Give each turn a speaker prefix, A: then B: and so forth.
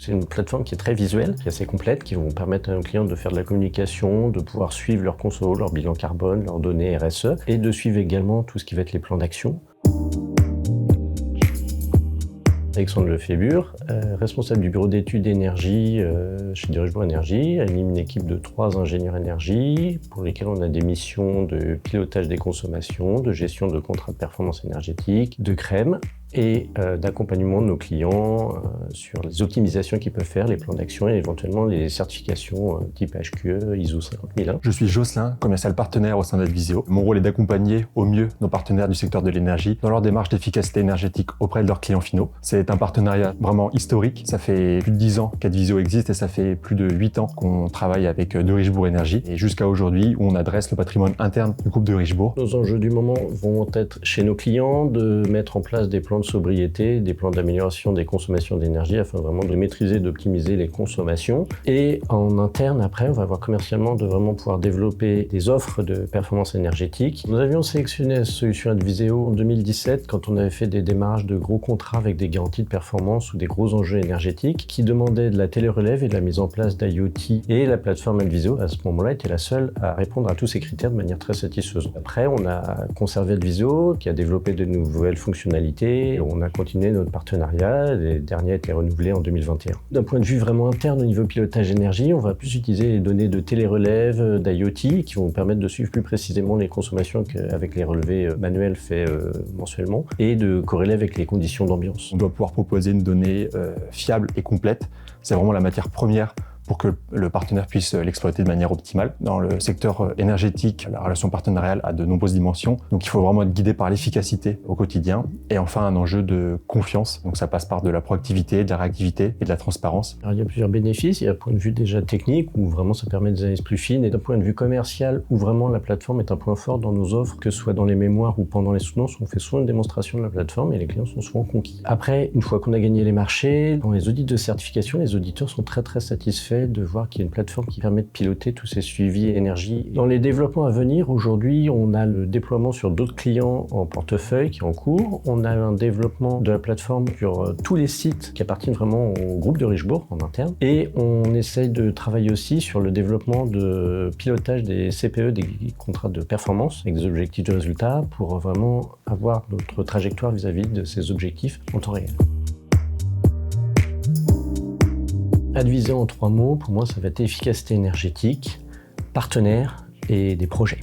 A: C'est une plateforme qui est très visuelle, qui est assez complète, qui vont permettre à nos clients de faire de la communication, de pouvoir suivre leur conso, leur bilan carbone, leurs données RSE, et de suivre également tout ce qui va être les plans d'action. Alexandre Lefébure, responsable du bureau d'études énergie chez Derichebourg Énergie, anime une équipe de 3 ingénieurs énergie pour lesquels on a des missions de pilotage des consommations, de gestion de contrats de performance énergétique, de CREM et d'accompagnement de nos clients sur les optimisations qu'ils peuvent faire, les plans d'action et éventuellement les certifications type HQE, ISO 50001.
B: Je suis Jocelyn, commercial partenaire au sein d'Advisio. Mon rôle est d'accompagner au mieux nos partenaires du secteur de l'énergie dans leur démarche d'efficacité énergétique auprès de leurs clients finaux. C'est un partenariat vraiment historique. Ça fait plus de 10 ans qu'Advisio existe et ça fait plus de 8 ans qu'on travaille avec Derichebourg Énergie. Et jusqu'à aujourd'hui, où on adresse le patrimoine interne du groupe Derichebourg.
A: Nos enjeux du moment vont être chez nos clients de mettre en place des plans de sobriété, des plans d'amélioration des consommations d'énergie afin vraiment de maîtriser, d'optimiser les consommations. Et en interne, après, on va voir commercialement de vraiment pouvoir développer des offres de performance énergétique. Nous avions sélectionné la solution Advisio en 2017 quand on avait fait des démarches de gros contrats avec des garanties de performance ou des gros enjeux énergétiques qui demandaient de la télérelève et de la mise en place d'IoT. Et la plateforme Advisio, à ce moment-là, était la seule à répondre à tous ces critères de manière très satisfaisante. Après, on a conservé Advisio, qui a développé de nouvelles fonctionnalités. On a continué notre partenariat, les derniers étaient renouvelés en 2021. D'un point de vue vraiment interne au niveau pilotage énergie, on va plus utiliser les données de télérelève, d'IoT, qui vont permettre de suivre plus précisément les consommations qu'avec les relevés manuels faits mensuellement, et de corréler avec les conditions d'ambiance.
B: On doit pouvoir proposer une donnée fiable et complète. C'est vraiment la matière première pour que le partenaire puisse l'exploiter de manière optimale. Dans le secteur énergétique, la relation partenariale a de nombreuses dimensions, donc il faut vraiment être guidé par l'efficacité au quotidien. Et enfin, un enjeu de confiance, donc ça passe par de la proactivité, de la réactivité et de la transparence.
A: Alors, il y a plusieurs bénéfices, il y a un point de vue déjà technique, où vraiment ça permet des analyses plus fines, et d'un point de vue commercial, où vraiment la plateforme est un point fort dans nos offres, que ce soit dans les mémoires ou pendant les soutenances, on fait souvent une démonstration de la plateforme et les clients sont souvent conquis. Après, une fois qu'on a gagné les marchés, dans les audits de certification, les auditeurs sont très satisfaits de voir qu'il y a une plateforme qui permet de piloter tous ces suivis énergie. Dans les développements à venir, aujourd'hui, on a le déploiement sur d'autres clients en portefeuille qui est en cours. On a un développement de la plateforme sur tous les sites qui appartiennent vraiment au groupe Derichebourg en interne. Et on essaye de travailler aussi sur le développement de pilotage des CPE, des contrats de performance avec des objectifs de résultat pour vraiment avoir notre trajectoire vis-à-vis de ces objectifs en temps réel. Advisio en 3 mots, pour moi, ça va être efficacité énergétique, partenaire et des projets.